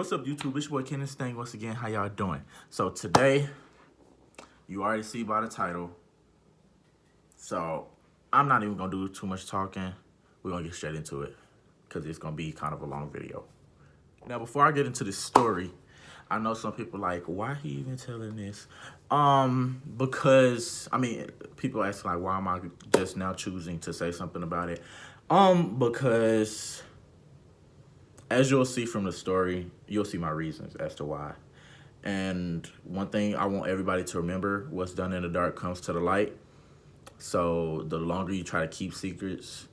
What's up, YouTube? It's your boy Kenneth Stang once again. How y'all doing? So today, you already see by the title. So I'm not even gonna do too much talking. We're gonna get straight into it because it's gonna be kind of a long video. Now, before I get into this story, I know some people like, why he even telling this? Because people ask like, why am I just now choosing to say something about it? Because as you'll see from the story, you'll see my reasons as to why. And one thing I want everybody to remember, what's done in the dark comes to the light. So the longer you try to keep secrets,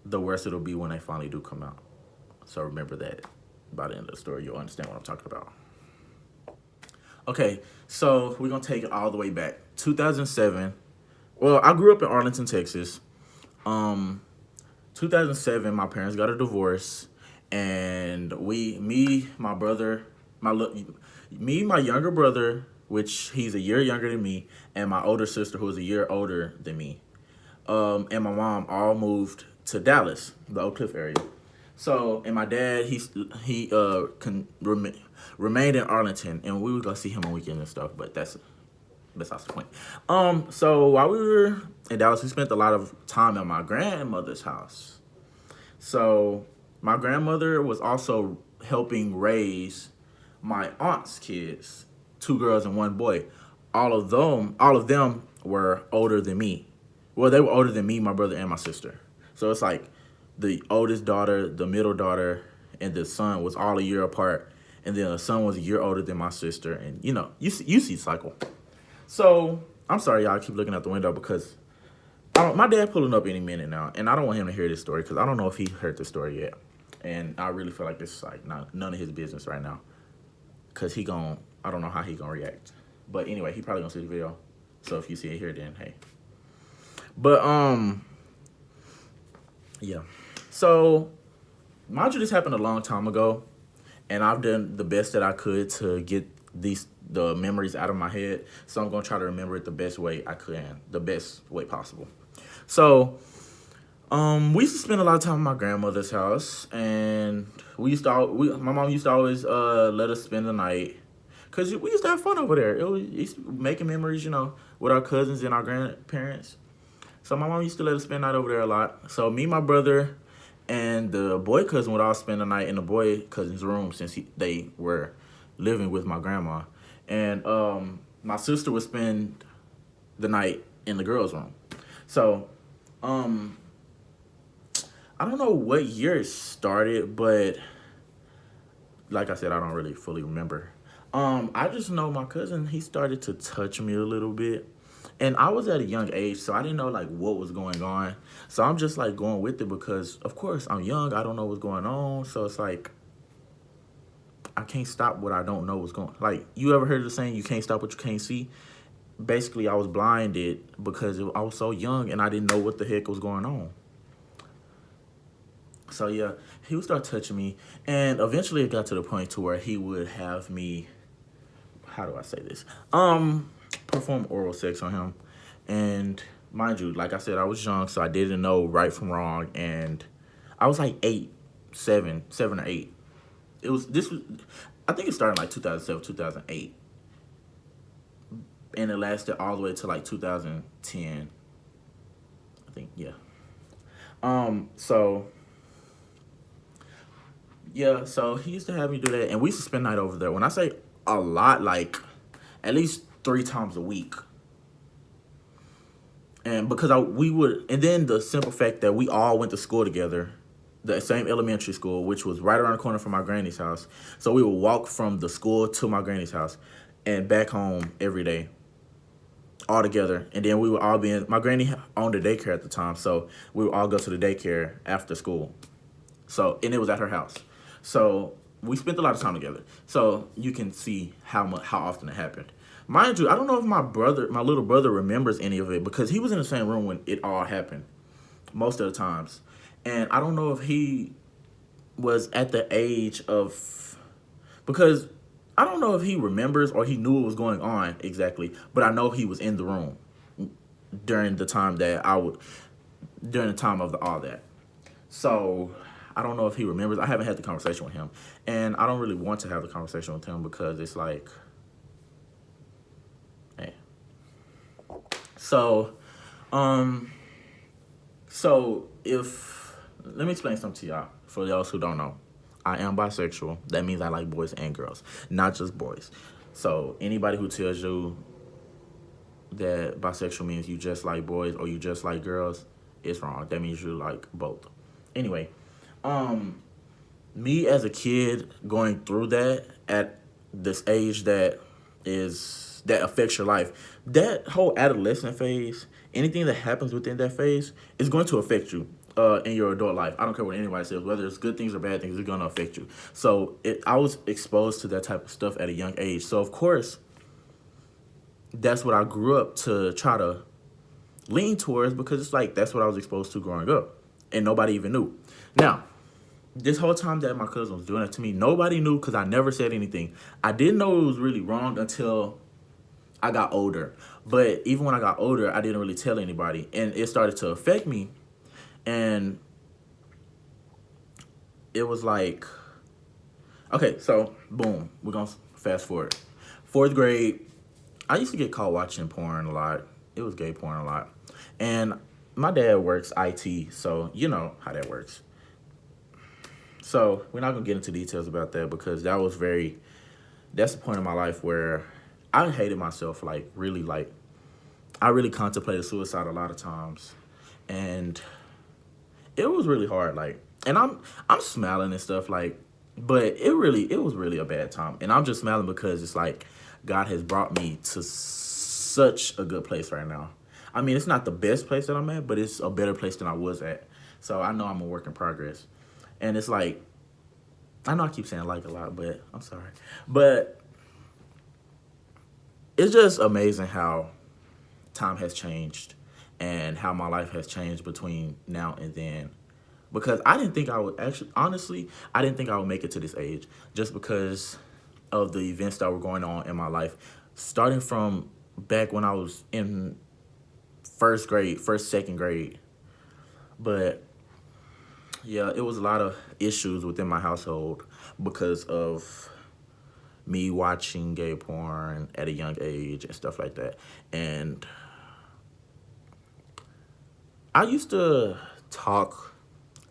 the worse it'll be when they finally do come out. So remember that. By the end of the story, you'll understand what I'm talking about. Okay, so we're going to take it all the way back. 2007. Well, I grew up in Arlington, Texas. 2007, my parents got a divorce. And my younger brother, which he's a year younger than me, and my older sister, who is a year older than me, and my mom all moved to Dallas, the Oak Cliff area. So, and my dad, he remained in Arlington, and we would go see him on weekends and stuff, but that's besides the point. So while we were in Dallas, we spent a lot of time at my grandmother's house. So my grandmother was also helping raise my aunt's kids, 2 girls and 1 boy. All of them were older than me. Well, they were older than me, my brother, and my sister. So it's like the oldest daughter, the middle daughter, and the son was all a year apart. And then the son was a year older than my sister. And, you know, you see the cycle. So I'm sorry, y'all, I keep looking out the window because my dad pulling up any minute now. And I don't want him to hear this story because I don't know if he heard the story yet. And I really feel like this is like none of his business right now. Because I don't know how he gonna react. But anyway, he probably gonna see the video. So if you see it here, then hey. But, yeah. So, mind you, this happened a long time ago. And I've done the best that I could to get the memories out of my head. So I'm gonna try to remember it the best way I can. The best way possible. So, we used to spend a lot of time at my grandmother's house, and my mom used to always let us spend the night, cause we used to have fun over there. It was making memories, you know, with our cousins and our grandparents. So my mom used to let us spend the night over there a lot. So me, my brother, and the boy cousin would all spend the night in the boy cousin's room since they were living with my grandma, and my sister would spend the night in the girls' room. So, I don't know what year it started, but like I said, I don't really fully remember. I just know my cousin, he started to touch me a little bit. And I was at a young age, so I didn't know, like, what was going on. So I'm just, like, going with it because, of course, I'm young. I don't know what's going on. So it's like, I can't stop what I don't know what's going on. Like, you ever heard of the saying, you can't stop what you can't see? Basically, I was blinded because I was so young and I didn't know what the heck was going on. So, yeah, he would start touching me. And eventually it got to the point to where he would have me, how do I say this? Perform oral sex on him. And mind you, like I said, I was young, so I didn't know right from wrong. And I was like 7 or 8. I think it started like 2007, 2008. And it lasted all the way to like 2010. I think, yeah. So he used to have me do that, and we used to spend night over there. When I say a lot, like at least 3 times a week. And because and then the simple fact that we all went to school together, the same elementary school, which was right around the corner from my granny's house. So we would walk from the school to my granny's house and back home every day, all together. And then we would all my granny owned a daycare at the time, so we would all go to the daycare after school. So, and it was at her house. So we spent a lot of time together. So you can see how often it happened. Mind you, I don't know if my little brother remembers any of it because he was in the same room when it all happened most of the times. And I don't know if he was at the age of, because I don't know if he remembers or he knew what was going on exactly, but I know he was in the room during the time of all that. So I don't know if he remembers. I haven't had the conversation with him, and I don't really want to have the conversation with him because it's like, hey. So, um, so if let me explain something to y'all for those who don't know. I am bisexual. That means I like boys and girls, not just boys. So anybody who tells you that bisexual means you just like boys or you just like girls, it's wrong. That means you like both. Anyway, me as a kid going through that at this age that affects your life, that whole adolescent phase, anything that happens within that phase is going to affect you in your adult life. I don't care what anybody says, whether it's good things or bad things, it's going to affect you. So I was exposed to that type of stuff at a young age. So of course, that's what I grew up to try to lean towards because it's like that's what I was exposed to growing up, and nobody even knew. Now, this whole time that my cousin was doing it to me, nobody knew because I never said anything. I didn't know it was really wrong until I got older. But even when I got older, I didn't really tell anybody, and it started to affect me. And it was like, okay, so boom, we're gonna fast forward. 4th grade, I used to get caught watching porn a lot. It was gay porn a lot. And my dad works IT, so you know how that works. So we're not gonna get into details about that because that's the point in my life where I hated myself, like I really contemplated suicide a lot of times. And it was really hard, and I'm smiling and stuff, but it was really a bad time. And I'm just smiling because it's like God has brought me to such a good place right now. I mean, it's not the best place that I'm at, but it's a better place than I was at. So I know I'm a work in progress. And it's like, I know I keep saying like a lot, but I'm sorry. But it's just amazing how time has changed and how my life has changed between now and then. Because I didn't think I would actually, honestly, I didn't think I would make it to this age just because of the events that were going on in my life. Starting from back when I was in 2nd grade. But yeah, it was a lot of issues within my household because of me watching gay porn at a young age and stuff like that. And I used to talk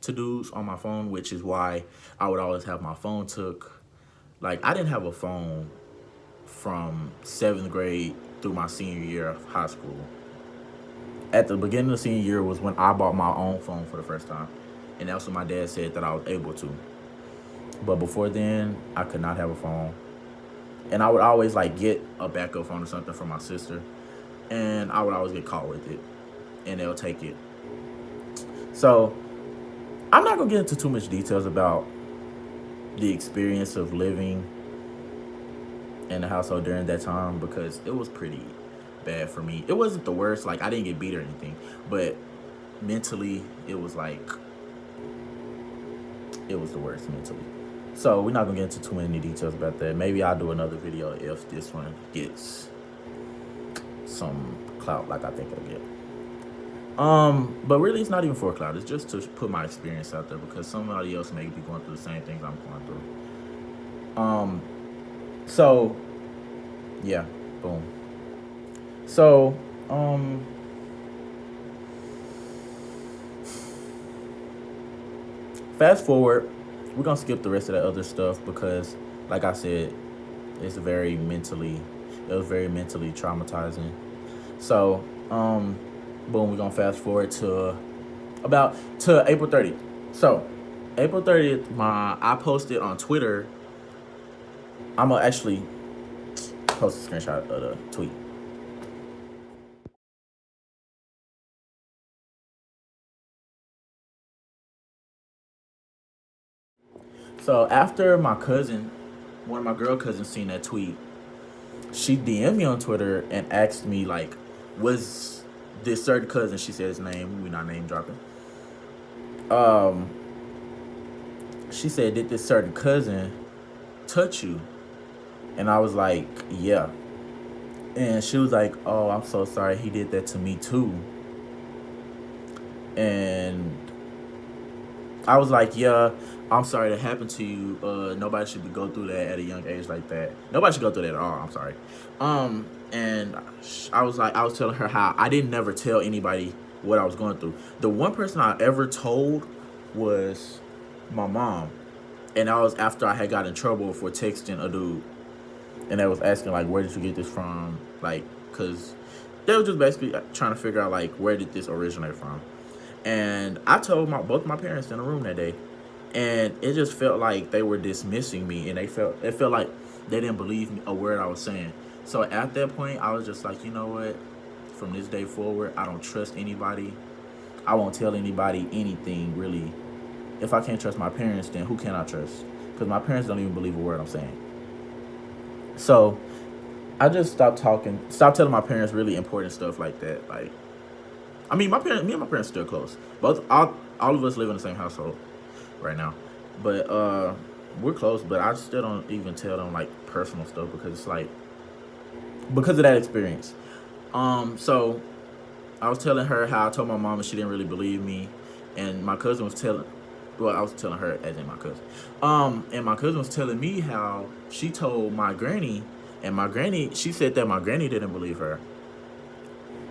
to dudes on my phone, which is why I would always have my phone took. Like, I didn't have a phone from 7th grade through my senior year of high school. At the beginning of the senior year was when I bought my own phone for the first time. And that's when my dad said that I was able to. But before then, I could not have a phone. And I would always like get a backup phone or something from my sister. And I would always get caught with it. And they'll take it. So I'm not gonna get into too much details about the experience of living in the household during that time because it was pretty bad for me. It wasn't the worst, like I didn't get beat or anything, but mentally it was like it was the worst mentally. So we're not gonna get into too many details about that. Maybe I'll do another video if this one gets some clout like I think it'll get. But really it's not even for clout. It's just to put my experience out there because somebody else may be going through the same things I'm going through. So yeah, boom. So, fast forward, we're gonna skip the rest of that other stuff because, like I said, it's it was very mentally traumatizing. So, boom, we're gonna fast forward to April 30th. So, April 30th, I posted on Twitter. I'm gonna actually post a screenshot of the tweet. So after one of my girl cousins seen that tweet, she DM'd me on Twitter and asked me like, was this certain cousin, she said his name, we're not name dropping. She said, did this certain cousin touch you? And I was like, yeah. And she was like, oh, I'm so sorry, he did that to me too. And I was like, yeah, I'm sorry that happened to you. Nobody should go through that at a young age like that. Nobody should go through that at all. I'm sorry. And I was telling her how I didn't never tell anybody what I was going through. The one person I ever told was my mom, and that was after I had got in trouble for texting a dude, and they was asking like, where did you get this from? Like, cause they were just basically trying to figure out like where did this originate from. And I told both my parents in the room that day, and it just felt like they were dismissing me, and it felt like they didn't believe me, a word I was saying. So at that point, I was just like, you know what? From this day forward, I don't trust anybody. I won't tell anybody anything really. If I can't trust my parents, then who can I trust? Because my parents don't even believe a word I'm saying. So I just stopped telling my parents really important stuff like that. Like, I mean, me and my parents are still close. All of us live in the same household right now, but we're close. But I still don't even tell them like personal stuff because it's like because of that experience. So I was telling her how I told my mom and she didn't really believe me, and my cousin was telling. Well, I was telling her as in my cousin. And my cousin was telling me how she told my granny, and my granny, she said that my granny didn't believe her.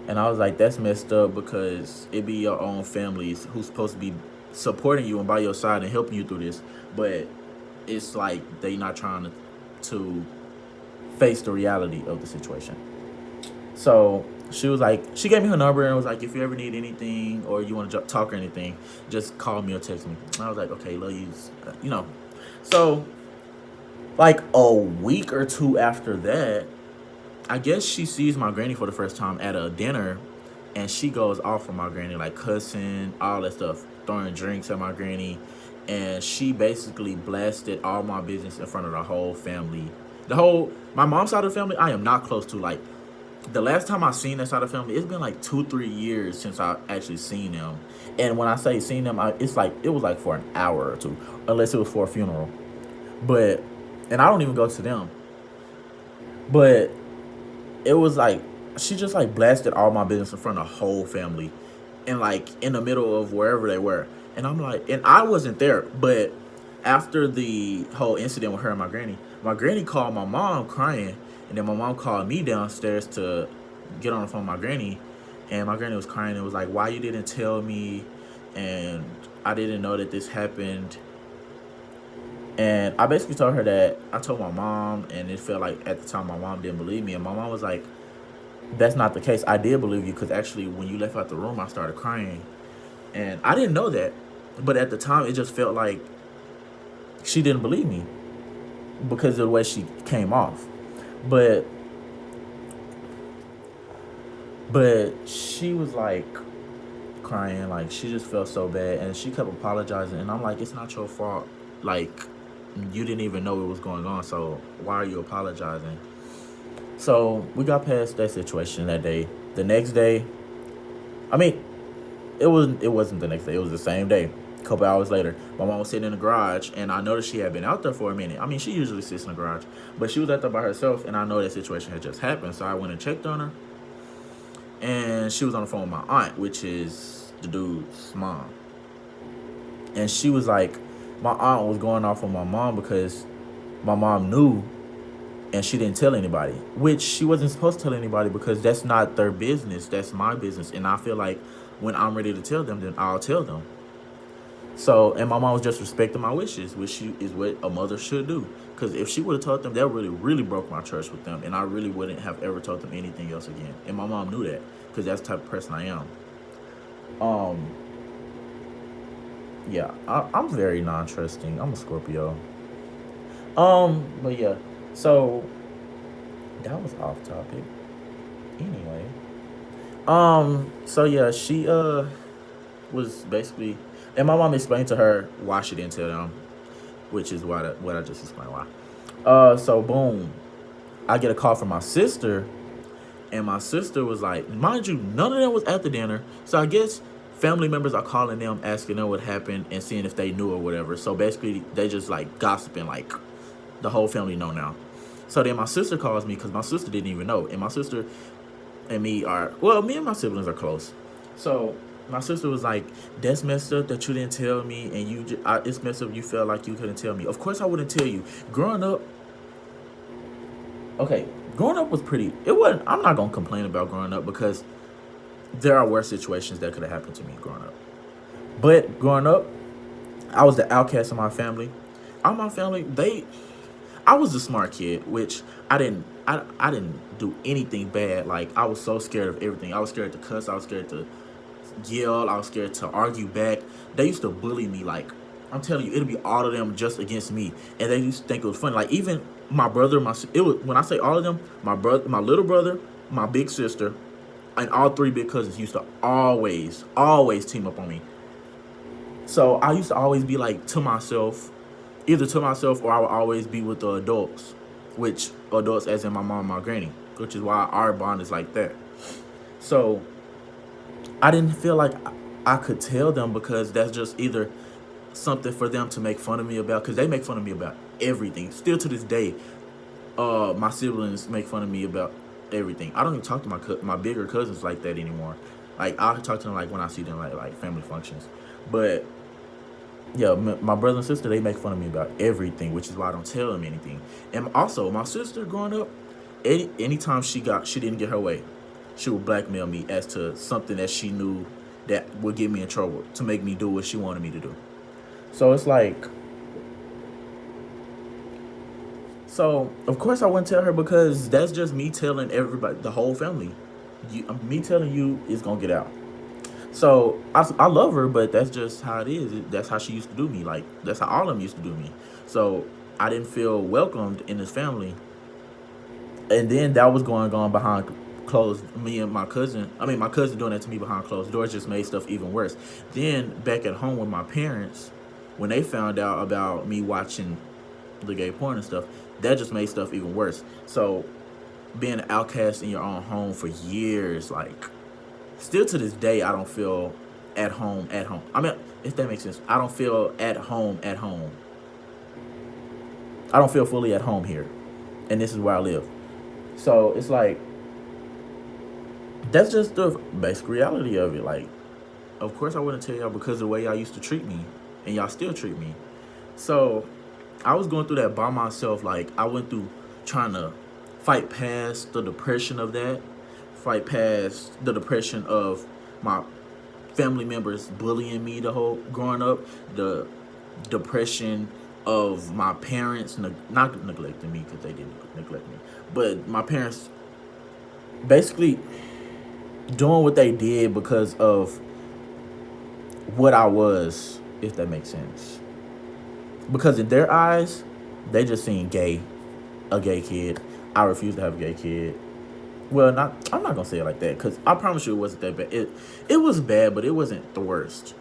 And I was like, that's messed up because it be your own families who's supposed to be supporting you and by your side and helping you through this. But it's like they not trying to face the reality of the situation. So she was like, she gave me her number and was like, if you ever need anything or you want to talk or anything, just call me or text me. And I was like, okay, love you, you know. So like a week or two after that, I guess she sees my granny for the first time at a dinner, and she goes off on my granny, like cussing, all that stuff, throwing drinks at my granny, and she basically blasted all my business in front of the whole family. My mom's side of the family, I am not close to. Like, the last time I seen that side of the family, it's been like 2-3 years since I actually seen them. And when I say seen them, it's like it was like for an hour or two, unless it was for a funeral. But and I don't even go to them. But it was like she just like blasted all my business in front of the whole family, and like in the middle of wherever they were. And I'm like, and I wasn't there, but after the whole incident with her and my granny called my mom crying, and then my mom called me downstairs to get on the phone with my granny, and my granny was crying and was like, why you didn't tell me, and I didn't know that this happened. And I basically told her that I told my mom, and it felt like at the time my mom didn't believe me. And my mom was like, that's not the case. I did believe you because actually when you left out the room, I started crying. And I didn't know that. But at the time, it just felt like she didn't believe me because of the way she came off. But she was like crying, like she just felt so bad, and she kept apologizing. And I'm like, it's not your fault. Like, you didn't even know what was going on, so why are you apologizing? So we got past that situation that day. The next day, I mean, it wasn't the next day. It was the same day. A couple hours later, my mom was sitting in the garage, and I noticed she had been out there for a minute. I mean, she usually sits in the garage, but she was out there by herself, and I know that situation had just happened. So I went and checked on her, and she was on the phone with my aunt, which is the dude's mom. And she was like, my aunt was going off on my mom because my mom knew and she didn't tell anybody, which she wasn't supposed to tell anybody because that's not their business. That's my business. And I feel like when I'm ready to tell them, then I'll tell them. So, and my mom was just respecting my wishes, which is what a mother should do. Because if she would have told them, that really, really broke my trust with them. And I really wouldn't have ever told them anything else again. And my mom knew that because that's the type of person I am. Um, yeah, I'm very non-trusting. I'm a Scorpio. But yeah, so that was off topic. Anyway, so yeah, she was basically, and my mom explained to her why she didn't tell them, which is what I just explained why. So boom, I get a call from my sister, and my sister was like, mind you, none of them was at the dinner, so I guess family members are calling them, asking them what happened, and seeing if they knew or whatever. So basically, they just like gossiping, like the whole family know now. So then my sister calls me because my sister didn't even know, and my sister and me and my siblings are close. So my sister was like, "That's messed up that you didn't tell me, and it's messed up you felt like you couldn't tell me." Of course, I wouldn't tell you. Growing up, okay, growing up was pretty. It wasn't. I'm not gonna complain about growing up because there are worse situations that could have happened to me growing up. But growing up, I was the outcast of my family. All my family, I was a smart kid, which I didn't do anything bad. Like I was so scared of everything. I was scared to cuss. I was scared to yell. I was scared to argue back. They used to bully me. Like I'm telling you, it'd be all of them just against me, and they used to think it was funny. Like even my brother, it was when I say all of them, my brother, my little brother, my big sister, and all three big cousins used to always team up on me. So I used to always be like to myself, either to myself or I would always be with the adults, which adults as in my mom and my granny, which is why our bond is like that. So I didn't feel like I could tell them because that's just either something for them to make fun of me about because they make fun of me about everything. Still to this day, my siblings make fun of me about everything. I don't even talk to my bigger cousins like that anymore. Like I talk to them like when I see them like family functions, but yeah, my brother and sister they make fun of me about everything, which is why I don't tell them anything. And also, my sister growing up, anytime she didn't get her way, she would blackmail me as to something that she knew that would get me in trouble to make me do what she wanted me to do. So it's like, so of course I wouldn't tell her because that's just me telling everybody, the whole family. Me telling you is gonna get out. So I love her, but that's just how it is. That's how she used to do me. Like that's how all of them used to do me. So I didn't feel welcomed in this family. And then that was going on behind closed. Me and my cousin. I mean, my cousin doing that to me behind closed doors just made stuff even worse. Then back at home with my parents, when they found out about me watching the gay porn and stuff, that just made stuff even worse. So being an outcast in your own home for years, like still to this day, I don't feel at home at home. I mean, if that makes sense, I don't feel at home at home. I don't feel fully at home here, and this is where I live. So it's like that's just the basic reality of it. Like, of course, I wouldn't tell y'all because of the way y'all used to treat me, and y'all still treat me. So I was going through that by myself. Like I went through trying to fight past the depression of that, fight past the depression of my family members bullying me the whole growing up, the depression of my parents not neglecting me because they didn't neglect me, but my parents basically doing what they did because of what I was, if that makes sense. Because in their eyes, they just seen a gay kid. I refuse to have a gay kid. Well, not I'm not gonna say it like that because I promise you it wasn't that bad. It was bad, but it wasn't the worst.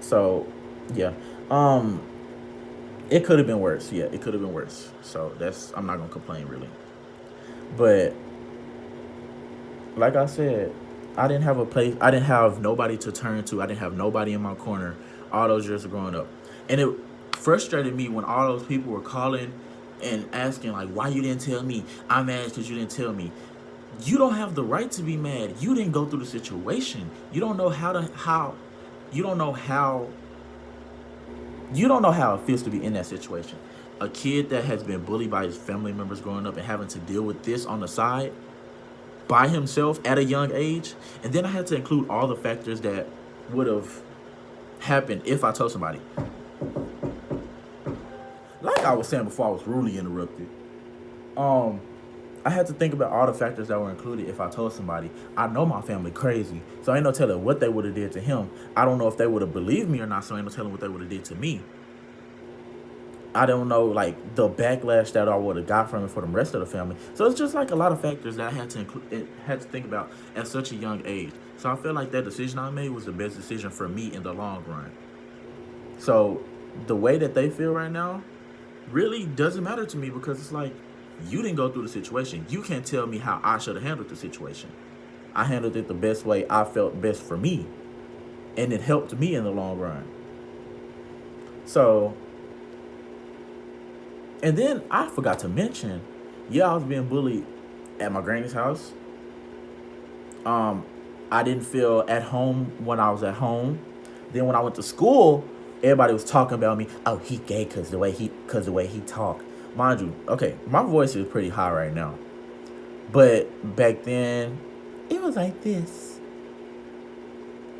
So, yeah, um, it could have been worse. Yeah, it could have been worse. So that's I'm not gonna complain really. But like I said, I didn't have a place. I didn't have nobody to turn to. I didn't have nobody in my corner all those years of growing up, and it frustrated me when all those people were calling and asking like, "Why you didn't tell me? I'm mad because you didn't tell me." You don't have the right to be mad. You didn't go through the situation. You don't know how. You don't know how. You don't know how it feels to be in that situation. A kid that has been bullied by his family members growing up and having to deal with this on the side by himself at a young age, and then I had to include all the factors that would have happened if I told somebody. Like I was saying before, I was rudely interrupted. Um, I had to think about all the factors that were included if I told somebody. I know my family crazy, so ain't no telling what they would have did to him. I don't know if they would have believed me or not, so ain't no telling what they would have did to me. I don't know like the backlash that I would have got from it for the rest of the family. So it's just like a lot of factors that I had to include, had to think about at such a young age. So I feel like that decision I made was the best decision for me in the long run. So the way that they feel right now really doesn't matter to me because it's like you didn't go through the situation. You can't tell me how I should have handled the situation. I handled it the best way I felt best for me, and it helped me in the long run. So, and then I forgot to mention, yeah, I was being bullied at my granny's house. Um, I didn't feel at home when I was at home. Then when I went to school, everybody was talking about me. Oh, he gay because the way he talk. Mind you, okay, my voice is pretty high right now, but back then, it was like this.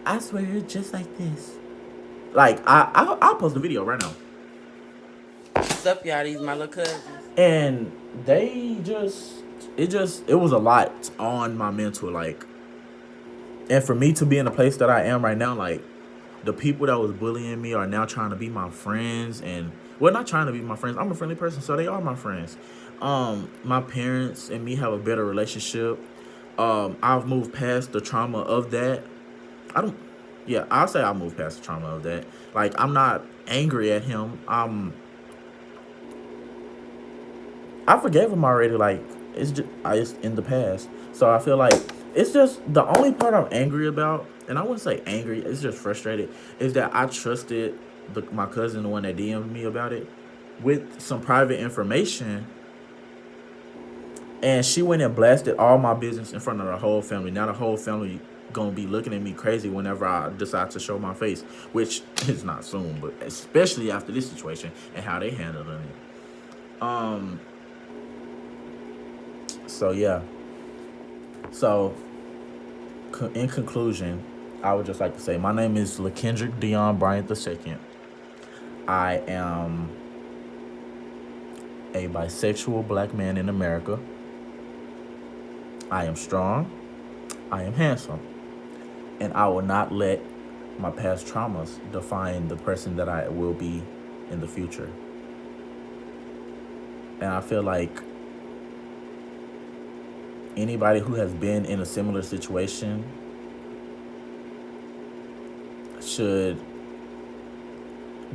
I swear, it's just like this. Like I'll post a video right now. What's up, y'all? These my little cousins. And they it was a lot on my mental, like, and for me to be in the place that I am right now, like, the people that was bullying me are now trying to be my friends, and well, not trying to be my friends. I'm a friendly person, so they are my friends. My parents and me have a better relationship. I've moved past the trauma of that. I don't. Yeah, I'll say I moved past the trauma of that. Like, I'm not angry at him. I forgave him already. Like, it's in the past. So I feel like it's just the only part I'm angry about, and I wouldn't say angry. It's just frustrated. Is that I trusted my cousin, the one that DM'd me about it, with some private information, and she went and blasted all my business in front of the whole family. Now the whole family gonna be looking at me crazy whenever I decide to show my face, which is not soon, but especially after this situation and how they handled it. So yeah. So in conclusion, I would just like to say my name is LaKendrick Dion Bryant II. I am a bisexual black man in America. I am strong. I am handsome. And I will not let my past traumas define the person that I will be in the future. And I feel like anybody who has been in a similar situation should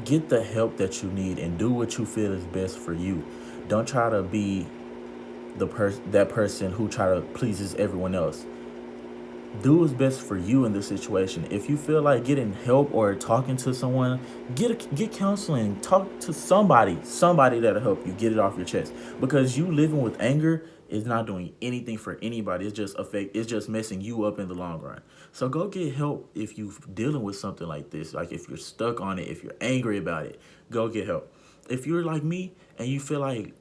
get the help that you need and do what you feel is best for you. Don't try to be that person who try to pleases everyone else. Do what's best for you in this situation. If you feel like getting help or talking to someone, get counseling. Talk to somebody that'll help you get it off your chest. Because you living with anger is not doing anything for anybody. It's just messing you up in the long run. So go get help if you're dealing with something like this. Like, if you're stuck on it, if you're angry about it, go get help. If you're like me and you feel like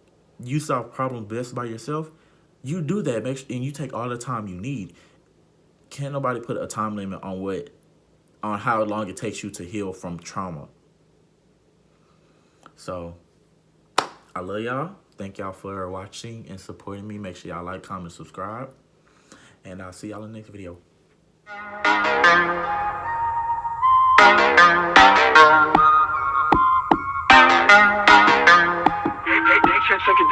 you solve problems best by yourself, you do that. And you take all the time you need. Can't nobody put a time limit on how long it takes you to heal from trauma. So I love y'all. Thank y'all for watching and supporting me. Make sure y'all like, comment, subscribe. And I'll see y'all in the next video. Hey, thanks for a second.